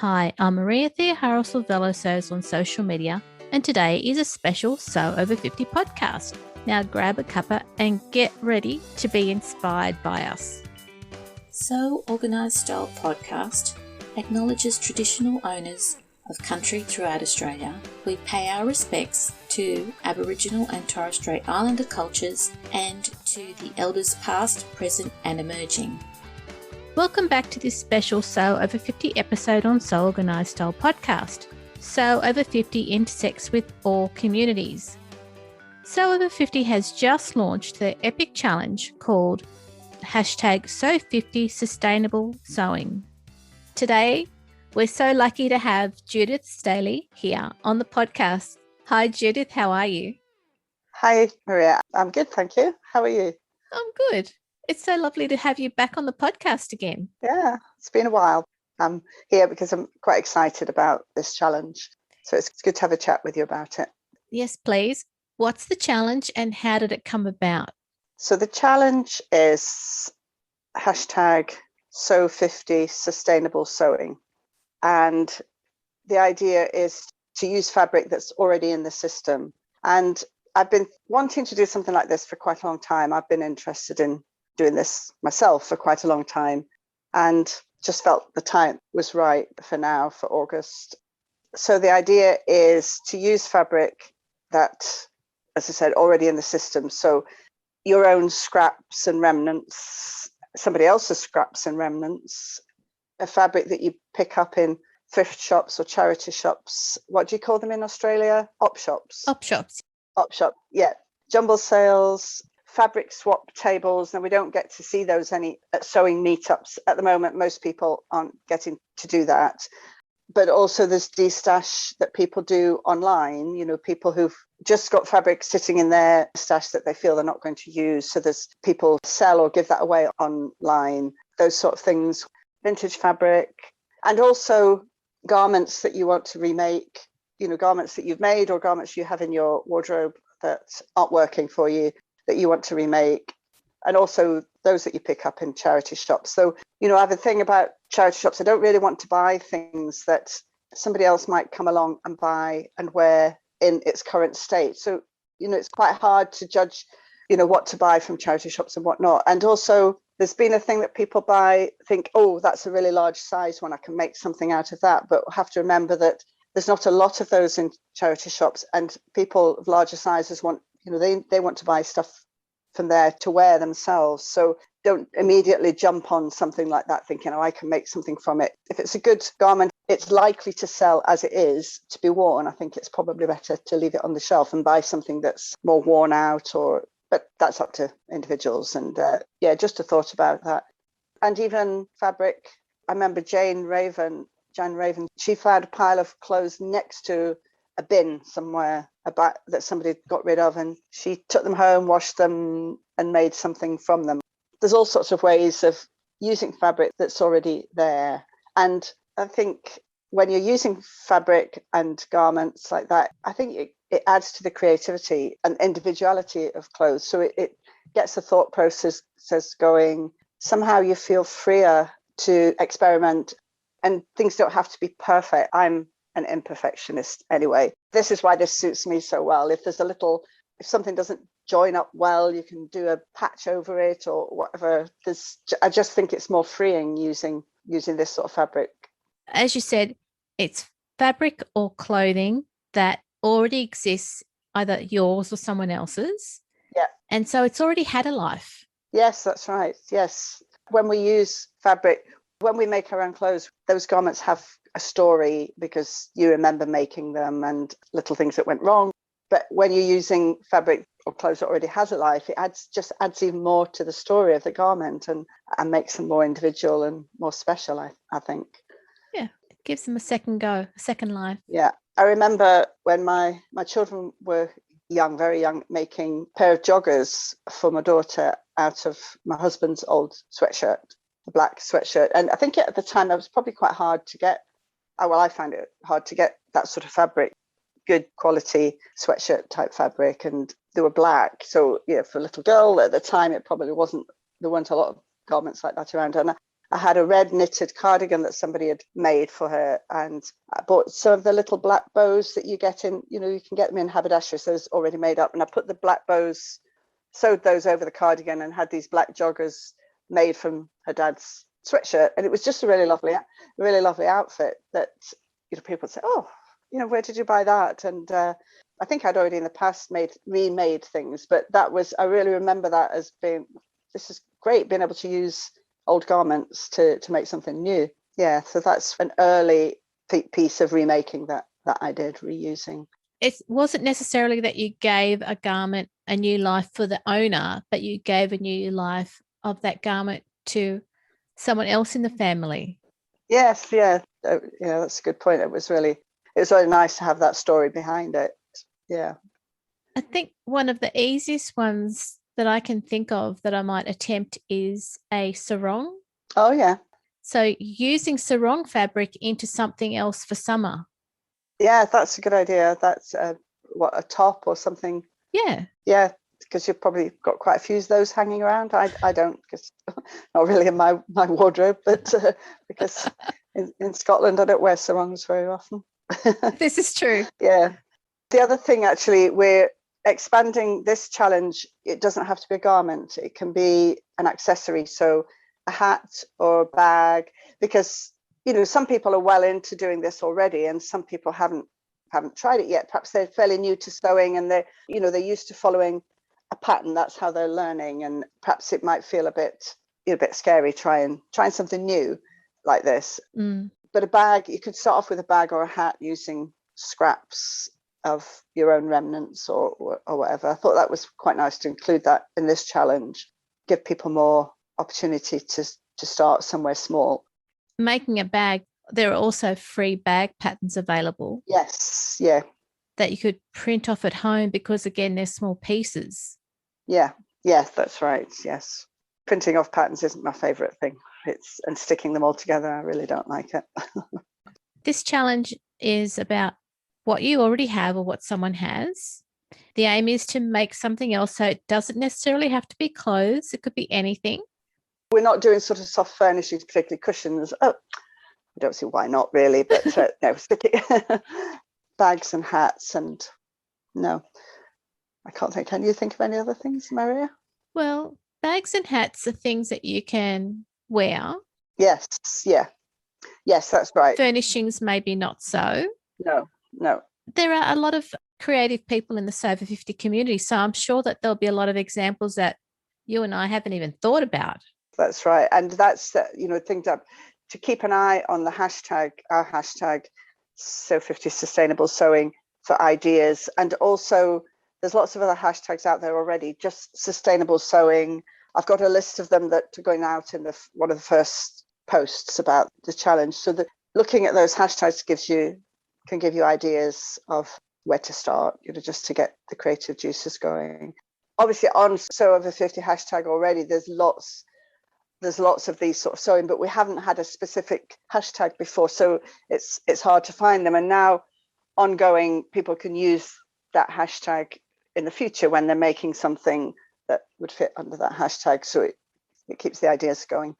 Hi, I'm Maria Thea Harrell Sews on social media, and today is a special Sew Over 50 podcast. Now grab a cuppa and get ready to be inspired by us. Sew Organised Style podcast acknowledges traditional owners of country throughout Australia. We pay our respects to Aboriginal and Torres Strait Islander cultures and to the elders past, present and emerging. Welcome back to this special Sew Over 50 episode on Sew Organised Style podcast. Sew Over 50 intersects with all communities. Sew Over 50 has just launched their epic challenge called #Sew50 Sustainable Sewing. Today, we're so lucky to have Judith Staley here on the podcast. Hi Judith, how are you? Hi Maria, I'm good, thank you. How are you? I'm good. It's so lovely to have you back on the podcast again. Yeah, it's been a while. I'm here because I'm quite excited about this challenge. So it's good to have a chat with you about it. Yes, please. What's the challenge and how did it come about? So the challenge is #Sew50 Sustainable Sewing. And the idea is to use fabric that's already in the system. And I've been wanting to do something like this for quite a long time. I've been interested in doing this myself for quite a long time and just felt the time was right for now, for August. So the idea is to use fabric that, as I said, already in the system. So your own scraps and remnants, somebody else's scraps and remnants, a fabric that you pick up in thrift shops or charity shops. What do you call them in Australia? Op shops. Op shops. Op shop, yeah. Jumble sales, fabric swap tables. Now we don't get to see those any at sewing meetups at the moment. Most people aren't getting to do that. But also there's destash that people do online, you know, people who've just got fabric sitting in their stash that they feel they're not going to use. So there's people sell or give that away online, those sort of things, vintage fabric, and also garments that you want to remake, you know, garments that you've made or garments you have in your wardrobe that aren't working for you, that you want to remake, and also those that you pick up in charity shops. So, you know, I have a thing about charity shops. I don't really want to buy things that somebody else might come along and buy and wear in its current state. So, you know, it's quite hard to judge, you know, what to buy from charity shops and what not. And also there's been a thing that people buy, think, oh, that's a really large size one, I can make something out of that. But have to remember that there's not a lot of those in charity shops, and people of larger sizes want, you know, they want to buy stuff from there to wear themselves. So don't immediately jump on something like that thinking, oh, I can make something from it. If it's a good garment, it's likely to sell as it is to be worn. I think it's probably better to leave it on the shelf and buy something that's more worn out, but that's up to individuals. And yeah, just a thought about that. And even fabric, I remember Jan Raven, she found a pile of clothes next to a bin somewhere that somebody got rid of, and she took them home, washed them and made something from them. There's all sorts of ways of using fabric that's already there. And I think when you're using fabric and garments like that, I think it adds to the creativity and individuality of clothes. So it gets the thought process going. Somehow you feel freer to experiment, and things don't have to be perfect. I'm an imperfectionist anyway. This is why this suits me so well. If something doesn't join up well, you can do a patch over it or whatever. I just think it's more freeing using this sort of fabric. As you said, it's fabric or clothing that already exists, either yours or someone else's. Yeah. And so it's already had a life. Yes, that's right. Yes. When we use fabric, when we make our own clothes, those garments have a story because you remember making them and little things that went wrong. But when you're using fabric or clothes that already has a life, it adds even more to the story of the garment and makes them more individual and more special, I think. Yeah, it gives them a second go, a second life. Yeah. I remember when my children were young, very young, making a pair of joggers for my daughter out of my husband's old sweatshirt, a black sweatshirt. And I think at the time that was probably quite hard to get. I found it hard to get that sort of fabric, good quality sweatshirt type fabric, and they were black. So, yeah, for a little girl at the time, it probably wasn't, there weren't a lot of garments like that around. And I had a red knitted cardigan that somebody had made for her, and I bought some of the little black bows that you get in, you can get them in haberdasheries, those already made up, and I put the black bows, sewed those over the cardigan, and had these black joggers made from her dad's sweatshirt, and it was just a really lovely outfit that people would say, oh, where did you buy that? And I think I'd already in the past remade things, but I really remember that as being, this is great, being able to use old garments to make something new. Yeah, so that's an early piece of remaking that I did, reusing. It wasn't necessarily that you gave a garment a new life for the owner, but you gave a new life of that garment to someone else in the family. Yes, yeah, that's a good point. It was really nice to have that story behind it. Yeah. I think one of the easiest ones that I can think of that I might attempt is a sarong. Oh, yeah. So using sarong fabric into something else for summer. Yeah, that's a good idea. That's a top or something. Yeah. Yeah, because you've probably got quite a few of those hanging around. I don't, because not really in my wardrobe, but because in Scotland I don't wear sarongs very often. This is true. Yeah. The other thing, actually, we're expanding this challenge. It doesn't have to be a garment. It can be an accessory. So a hat or a bag, because, some people are well into doing this already, and some people haven't tried it yet. Perhaps they're fairly new to sewing, and they're used to following a pattern. That's how they're learning. And perhaps it might feel a bit scary trying something new like this. Mm. But a bag, you could start off with a bag or a hat using scraps of your own remnants or whatever. I thought that was quite nice to include that in this challenge, give people more opportunity to start somewhere small. Making a bag, there are also free bag patterns available. Yes, yeah. That you could print off at home, because again, they're small pieces. Yeah, yes, that's right, yes. Printing off patterns isn't my favourite thing. And sticking them all together, I really don't like it. This challenge is about what you already have or what someone has. The aim is to make something else, so it doesn't necessarily have to be clothes. It could be anything. We're not doing sort of soft furnishings, particularly cushions. Oh, I don't see why not, really, but no, sticking bags and hats, and no, I can't think. Can you think of any other things, Maria? Well, bags and hats are things that you can wear. Yes, yeah. Yes, that's right. Furnishings, maybe not so. No. There are a lot of creative people in the Sewover50 community, so I'm sure that there'll be a lot of examples that you and I haven't even thought about. That's right. And that's, things to keep an eye on our hashtag Sew50 Sustainable Sewing for ideas. And also there's lots of other hashtags out there already, just sustainable sewing. I've got a list of them that are going out in one of the first posts about the challenge. So that looking at those hashtags can give you ideas of where to start, just to get the creative juices going. Obviously on Sewover50 hashtag already, there's lots of these sort of sewing, but we haven't had a specific hashtag before, so it's hard to find them. And now ongoing, people can use that hashtag in the future when they're making something that would fit under that hashtag, so it keeps the ideas going.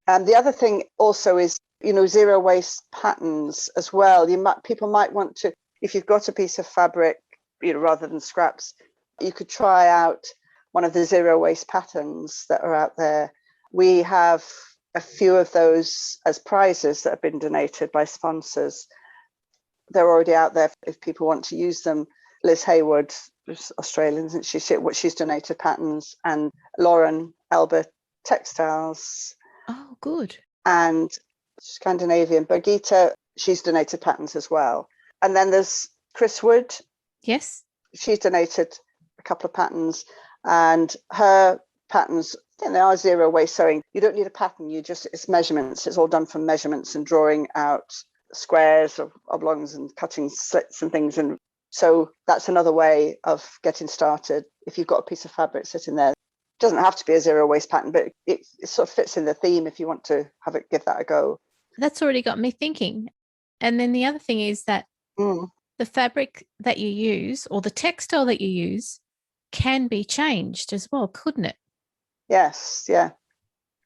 And the other thing also is, zero waste patterns as well. People might want to, if you've got a piece of fabric, rather than scraps, you could try out one of the zero waste patterns that are out there. We have a few of those as prizes that have been donated by sponsors. They're already out there if people want to use them. Liz Haywood, who's Australian, isn't she? She's donated patterns, and Lauren Elber Textiles. Oh, good. And Scandinavian Birgitta, she's donated patterns as well. And then there's Chris Wood. Yes. She's donated a couple of patterns, and her patterns, they are zero waste sewing. You don't need a pattern, it's measurements. It's all done from measurements and drawing out squares or oblongs and cutting slits and things. And so that's another way of getting started. If you've got a piece of fabric sitting there, it doesn't have to be a zero waste pattern, but it sort of fits in the theme if you want to give that a go. That's already got me thinking. And then the other thing is that the fabric that you use or the textile that you use can be changed as well, couldn't it? Yes, yeah.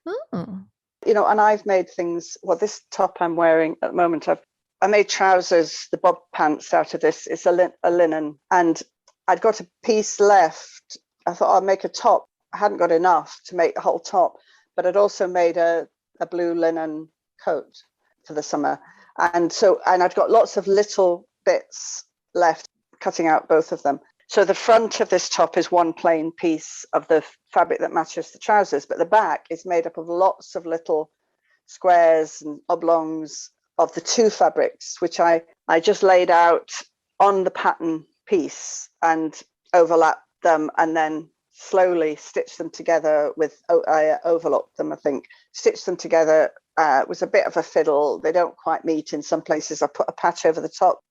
Oh. And I've made things, well, this top I'm wearing at the moment, I made trousers, the bob pants out of this. It's a linen, and I'd got a piece left. I thought I'll make a top. I hadn't got enough to make a whole top, but I'd also made a blue linen coat for the summer. And I'd got lots of little bits left, cutting out both of them. So the front of this top is one plain piece of the fabric that matches the trousers, but the back is made up of lots of little squares and oblongs of the two fabrics, which I just laid out on the pattern piece and overlapped them and then slowly stitched them together I overlocked them, I think, stitched them together. It was a bit of a fiddle. They don't quite meet in some places. I put a patch over the top.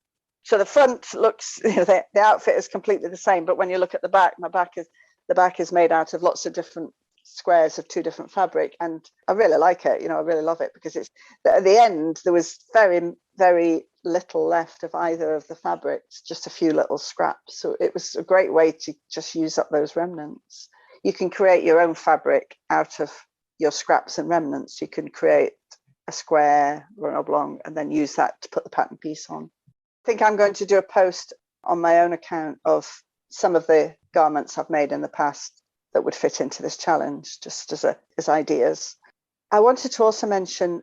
So the front looks, the outfit is completely the same, but when you look at the back, the back is made out of lots of different squares of two different fabric, and I really like it. I really love it because it's at the end there was very, very little left of either of the fabrics, just a few little scraps. So it was a great way to just use up those remnants. You can create your own fabric out of your scraps and remnants. You can create a square or an oblong and then use that to put the pattern piece on. I think I'm going to do a post on my own account of some of the garments I've made in the past that would fit into this challenge, just as ideas. I wanted to also mention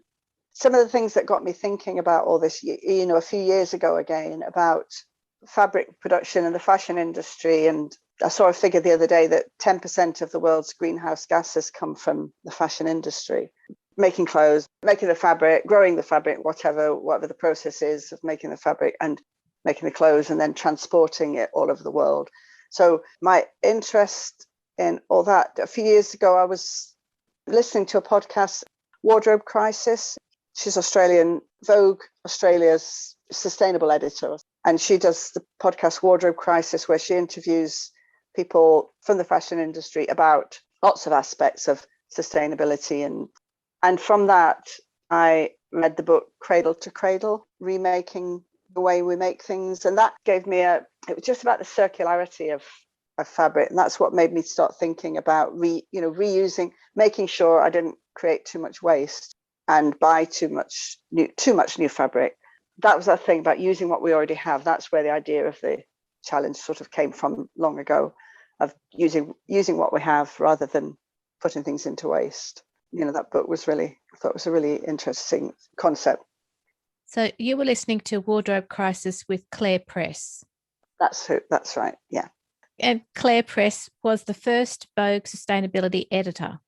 some of the things that got me thinking about all this, a few years ago again, about fabric production and the fashion industry. And I saw a figure the other day that 10% of the world's greenhouse gases come from the fashion industry. Making clothes, making the fabric, growing the fabric, whatever the process is of making the fabric and making the clothes and then transporting it all over the world. So my interest in all that, a few years ago, I was listening to a podcast, Wardrobe Crisis. She's Australian, Vogue Australia's sustainable editor. And she does the podcast Wardrobe Crisis, where she interviews people from the fashion industry about lots of aspects of sustainability. And from that, I read the book Cradle to Cradle, Remaking the Way We Make Things. And that gave me it was just about the circularity of fabric. And that's what made me start thinking about reusing, making sure I didn't create too much waste and buy too much new fabric. That was that thing about using what we already have. That's where the idea of the challenge sort of came from long ago, of using what we have rather than putting things into waste. That book was I thought it was a really interesting concept. So you were listening to Wardrobe Crisis with Claire Press. That's right, yeah. And Claire Press was the first Vogue sustainability editor.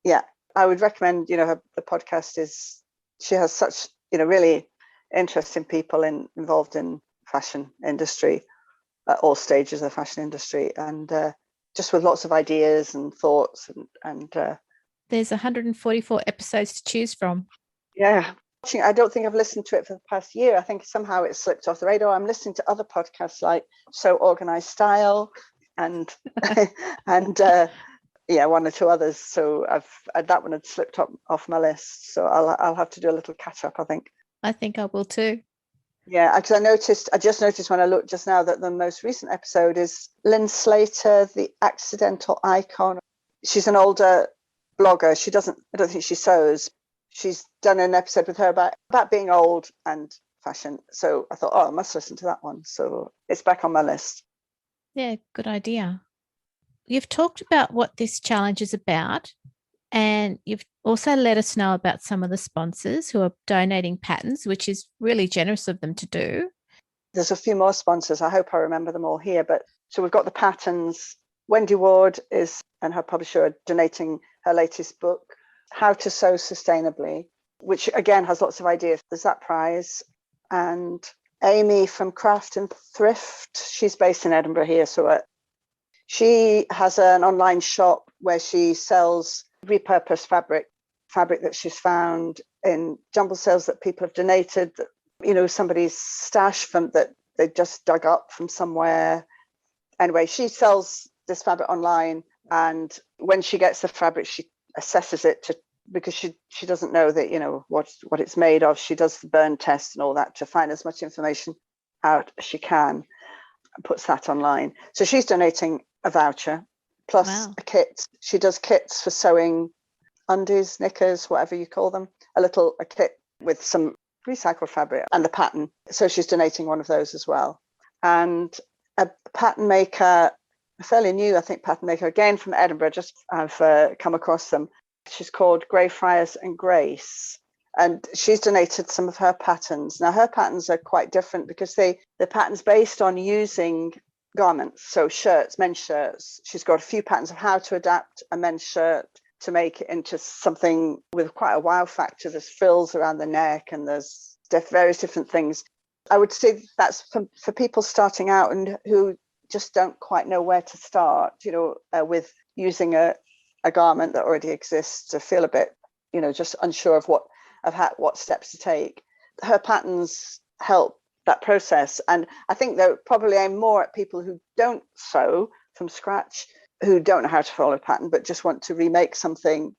Yeah, I would recommend, the podcast she has such, really interesting people involved in fashion industry at all stages of the fashion industry, and just with lots of ideas and thoughts and there's 144 episodes to choose from. Yeah. I don't think I've listened to it for the past year. I think somehow it slipped off the radar. I'm listening to other podcasts like So Organized Style and one or two others. So that one had slipped off my list. So I'll have to do a little catch up, I think. I think I will too. Yeah, because I just noticed when I looked just now that the most recent episode is Lynn Slater, the accidental icon. She's an older blogger. I don't think she sews. She's done an episode with her about being old and fashion. So I thought, I must listen to that one. So it's back on my list. Yeah, good idea. You've talked about what this challenge is about, and you've also let us know about some of the sponsors who are donating patterns, which is really generous of them to do. There's a few more sponsors. I hope I remember them all here. But so we've got the patterns. Wendy Ward and her publisher are donating her latest book, How to Sew Sustainably, which again has lots of ideas. There's that prize. And Amy from Craft and Thrift, she's based in Edinburgh here. So she has an online shop where she sells repurposed fabric that she's found in jumble sales that people have donated, somebody's stash from that they just dug up from somewhere. Anyway, she sells this fabric online, and when she gets the fabric, she assesses it because she doesn't know that what it's made of. She does the burn test and all that to find as much information out as she can and puts that online. So she's donating a voucher plus a kit. She does kits for sewing undies, knickers, whatever you call them, a kit with some recycled fabric and the pattern. So she's donating one of those as well. And a pattern maker, a fairly new, I think, pattern maker, again from Edinburgh, just I've come across them. She's called Greyfriars and Grace. And she's donated some of her patterns. Now, her patterns are quite different because the patterns based on using garments, so shirts, men's shirts. She's got a few patterns of how to adapt a men's shirt to make it into something with quite a wow factor. There's frills around the neck and there's various different things. I would say that's for people starting out and who just don't quite know where to start, with using a garment that already exists, to feel a bit, just unsure of what steps to take. Her patterns help that process. And I think they're probably aimed more at people who don't sew from scratch, who don't know how to follow a pattern, but just want to remake something.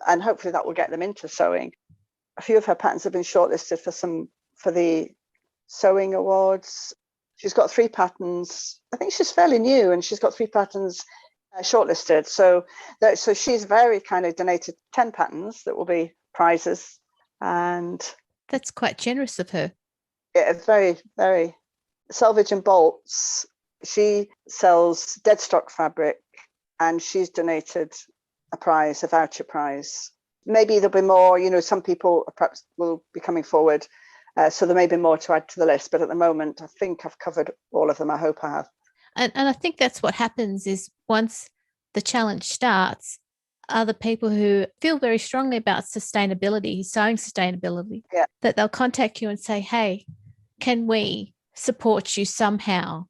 And hopefully that will get them into sewing. A few of her patterns have been shortlisted for the Sewing Awards. She's got 3 patterns. I think she's fairly new, and she's got 3 patterns shortlisted. So she's very kind of donated 10 patterns that will be prizes. And that's quite generous of her. Yeah, it's very, very. Selvage and Bolts, she sells dead stock fabric, and she's donated a voucher prize. Maybe there'll be more, some people perhaps will be coming forward. So there may be more to add to the list, but at the moment, I think I've covered all of them. I hope I have. And I think that's what happens is once the challenge starts, other people who feel very strongly about sustainability, sewing sustainability, that they'll contact you and say, hey, can we support you somehow?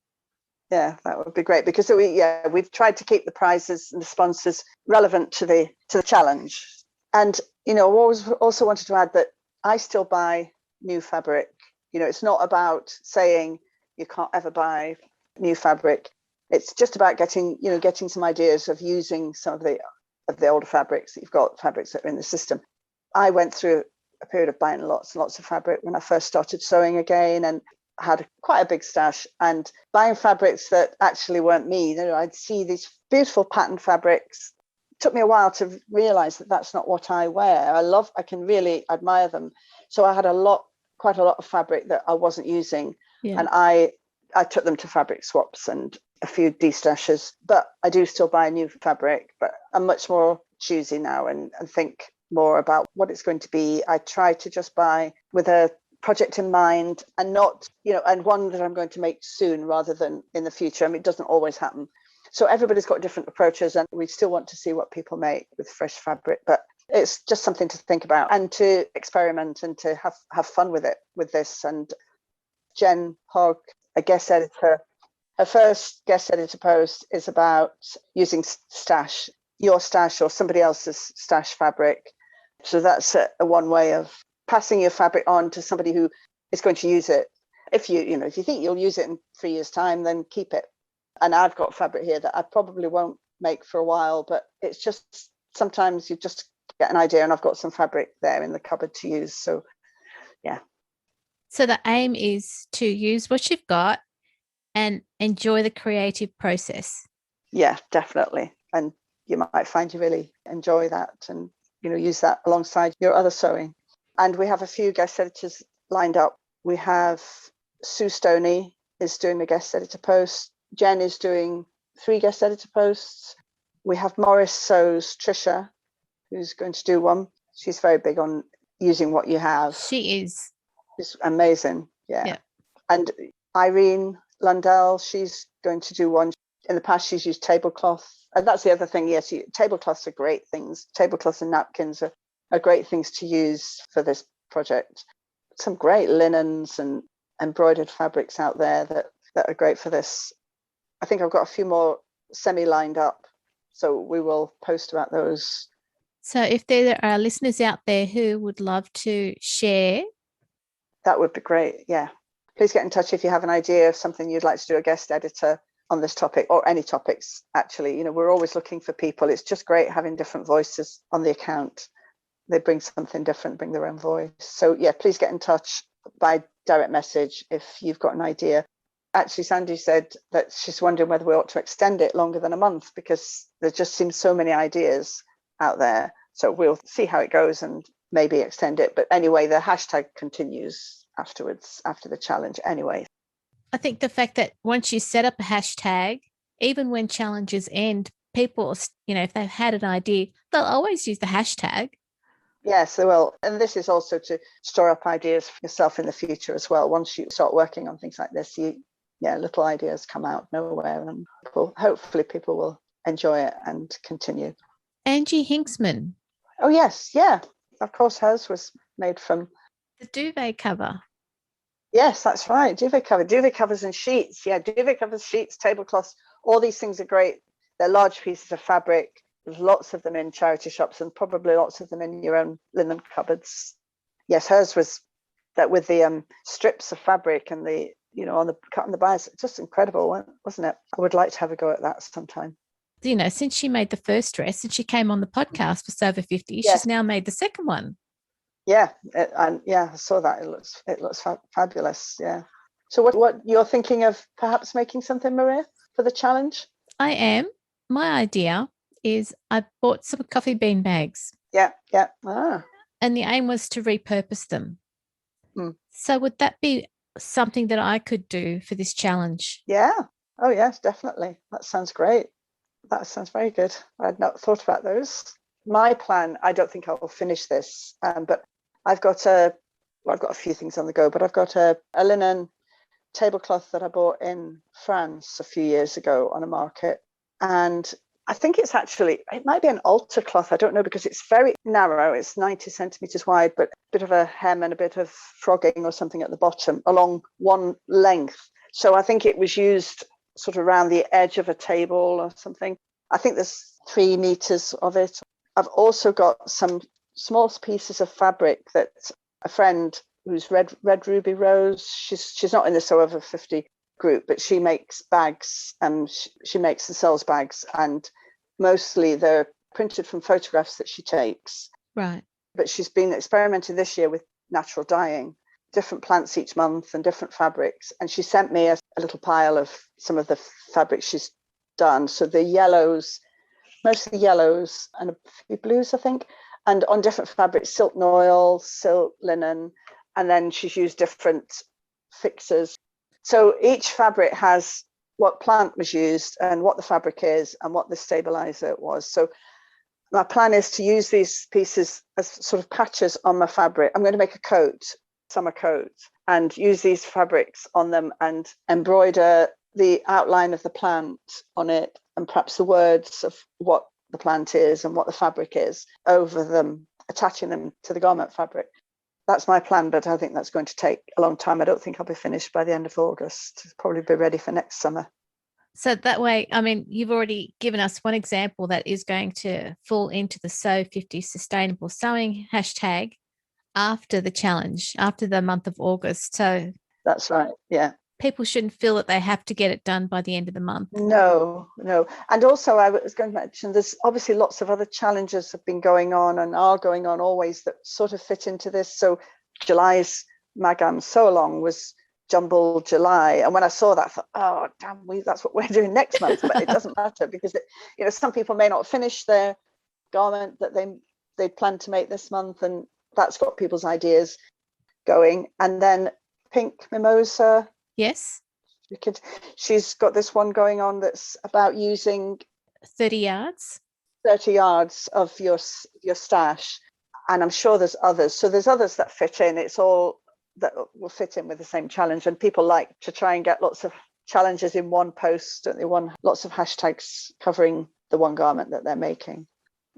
Yeah, that would be great, because we've tried to keep the prizes and the sponsors relevant to the challenge. And, I also wanted to add that I still buy new fabric. It's not about saying you can't ever buy new fabric. It's just about getting some ideas of using some of the older fabrics that you've got, fabrics that are in the system. I went through a period of buying lots and lots of fabric when I first started sewing again, and had quite a big stash, and buying fabrics that actually weren't me. I'd see these beautiful patterned fabrics. It took me a while to realize that that's not what I wear. I can really admire them. So I had quite a lot of fabric that I wasn't using. Yeah. And I took them to fabric swaps and a few destashes, but I do still buy new fabric, but I'm much more choosy now and think more about what it's going to be. I try to just buy with a project in mind, and not, and one that I'm going to make soon rather than in the future. I mean, it doesn't always happen. So everybody's got different approaches, and we still want to see what people make with fresh fabric, but it's just something to think about and to experiment and to have fun with it, with this. And Jen Hogg, a guest editor, her first guest editor post is about using your stash or somebody else's stash fabric. So that's a one way of passing your fabric on to somebody who is going to use it. If you think you'll use it in 3 years' time, then keep it. And I've got fabric here that I probably won't make for a while, but it's just sometimes you just get an idea, and I've got some fabric there in the cupboard to use. So, yeah. So the aim is to use what you've got and enjoy the creative process. Yeah, definitely. And you might find you really enjoy that, and use that alongside your other sewing. And we have a few guest editors lined up. We have Sue Stoney is doing a guest editor post. Jen is doing 3 guest editor posts. We have Morris Sews Trisha, who's going to do one. She's very big on using what you have. She is. She's amazing. Yeah. And Irene Lundell, she's going to do one. In the past, she's used tablecloth. And that's the other thing. Yes, tablecloths are great things. Tablecloths and napkins are great things to use for this project. Some great linens and embroidered fabrics out there that are great for this. I think I've got a few more semi-lined up, so we will post about those. So if there are listeners out there who would love to share, that would be great. Yeah, please get in touch if you have an idea of something you'd like to do a guest editor on this topic, or any topics. Actually, we're always looking for people. It's just great having different voices on the account. They bring something different, bring their own voice. So yeah, please get in touch by direct message if you've got an idea. Actually, Sandy said that she's wondering whether we ought to extend it longer than a month, because there just seems so many ideas out there. So we'll see how it goes and maybe extend it. But anyway, the hashtag continues afterwards, after the challenge anyway. I think the fact that once you set up a hashtag, even when challenges end, people, if they've had an idea, they'll always use the hashtag. Yes, they will. And this is also to store up ideas for yourself in the future as well. Once you start working on things like this, little ideas come out nowhere, and hopefully people will enjoy it and continue. Angie Hinksman. Oh, yes. Yeah. Of course, hers was made from the duvet cover. Yes, that's right. Duvet covers and sheets. Yeah, duvet covers, sheets, tablecloths. All these things are great. They're large pieces of fabric. There's lots of them in charity shops and probably lots of them in your own linen cupboards. Yes, hers was that with the strips of fabric and the, on the cut on the bias. Just incredible, wasn't it? I would like to have a go at that sometime. Since she made the first dress and she came on the podcast for Sewover50, yes. She's now made the second one. Yeah, I saw that. It looks fabulous. Yeah. So what you're thinking of perhaps making something, Maria, for the challenge? I am. My idea is I bought some coffee bean bags. Yeah. Ah. And the aim was to repurpose them. So would that be something that I could do for this challenge? Yeah. Oh, yes, definitely. That sounds great. That sounds very good. I'd not thought about those. My plan, I don't think I will finish this, but I've got a few things on the go, but I've got a linen tablecloth that I bought in France a few years ago on a market. And I think it might be an altar cloth. I don't know, because it's very narrow. It's 90 centimeters wide, but a bit of a hem and a bit of frogging or something at the bottom along one length. So I think it was used sort of around the edge of a table or something. I think there's 3 meters of it. I've also got some small pieces of fabric that a friend who's Red Ruby Rose, she's not in the Sewover50 group, but she makes bags and she makes and sells bags, and mostly they're printed from photographs that she takes. Right. But she's been experimenting this year with natural dyeing, different plants each month and different fabrics. And she sent me a little pile of some of the fabrics she's done. So the yellows, mostly yellows and a few blues, I think. And on different fabrics, silk noil, silk linen, and then she's used different fixers. So each fabric has what plant was used and what the fabric is and what the stabilizer was. So my plan is to use these pieces as sort of patches on my fabric. I'm going to make a summer coat, and use these fabrics on them and embroider the outline of the plant on it, and perhaps the words of what the plant is and what the fabric is over them, attaching them to the garment fabric. That's my plan, but I think that's going to take a long time. I don't think I'll be finished by the end of August. It'll probably be ready for next summer. So that way, you've already given us one example that is going to fall into the Sew50 Sustainable Sewing hashtag after the challenge, after the month of August. So that's right, yeah. People shouldn't feel that they have to get it done by the end of the month. No. And also I was going to mention, there's obviously lots of other challenges have been going on and are going on always that sort of fit into this. So July's Magam Sew Along was Jumble July. And when I saw that, I thought, oh, damn, that's what we're doing next month. But it doesn't matter, because some people may not finish their garment that they plan to make this month. And that's got people's ideas going. And then Pink Mimosa. Yes. She's got this one going on that's about using 30 yards of your stash. And I'm sure there's others. So there's others that fit in. It's all that will fit in with the same challenge. And people like to try and get lots of challenges in one post. They want lots of hashtags covering the one garment that they're making.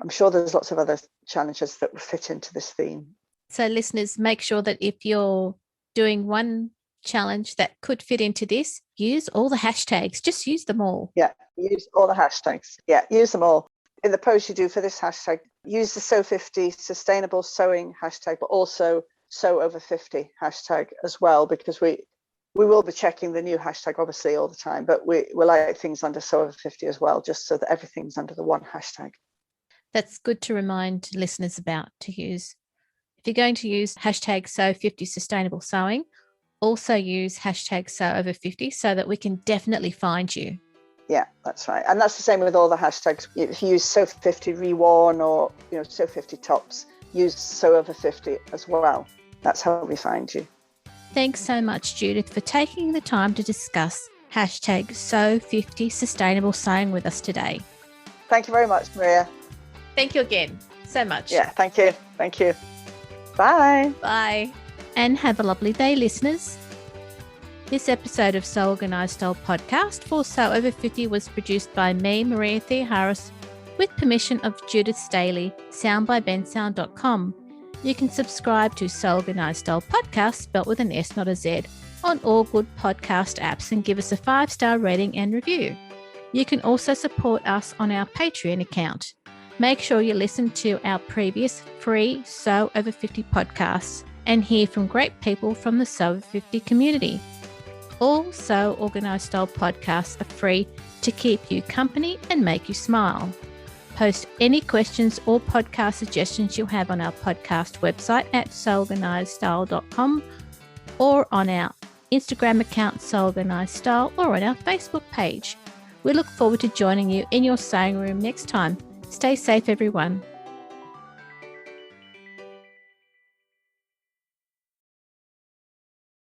I'm sure there's lots of other challenges that will fit into this theme. So listeners, make sure that if you're doing one challenge that could fit into this, use all the hashtags. Just use them all. Yeah, use all the hashtags. Yeah, use them all. In the post you do for this hashtag, use the Sew50 Sustainable Sewing hashtag, but also Sewover50 hashtag as well, because we will be checking the new hashtag obviously all the time, but we like things under Sewover50 as well, just so that everything's under the one hashtag. That's good to remind listeners about to use. If you're going to use hashtag Sew50 Sustainable Sewing, also use hashtag Sewover50 so that we can definitely find you. Yeah, that's right. And that's the same with all the hashtags. If you use Sew50 reworn or, Sew50 tops, use Sewover50 as well. That's how we find you. Thanks so much, Judith, for taking the time to discuss hashtag Sew50 sustainable sewing with us today. Thank you very much, Maria. Thank you again so much. Yeah, thank you. Thank you. Bye. Bye. And have a lovely day, listeners. This episode of Sew Organised Style podcast for Sewover50 was produced by me, Maria Theoharis, with permission of Judith Staley, soundbybensound.com. You can subscribe to Sew Organised Style podcast, spelt with an S, not a Z, on all good podcast apps and give us a 5-star rating and review. You can also support us on our Patreon account. Make sure you listen to our previous free Sewover50 podcasts and hear from great people from the Sewover50 community. All Sew Organised Style podcasts are free to keep you company and make you smile. Post any questions or podcast suggestions you have on our podcast website at seworganizedstyle.com or on our Instagram account Sew Organised Style or on our Facebook page. We look forward to joining you in your sewing room next time. Stay safe, everyone.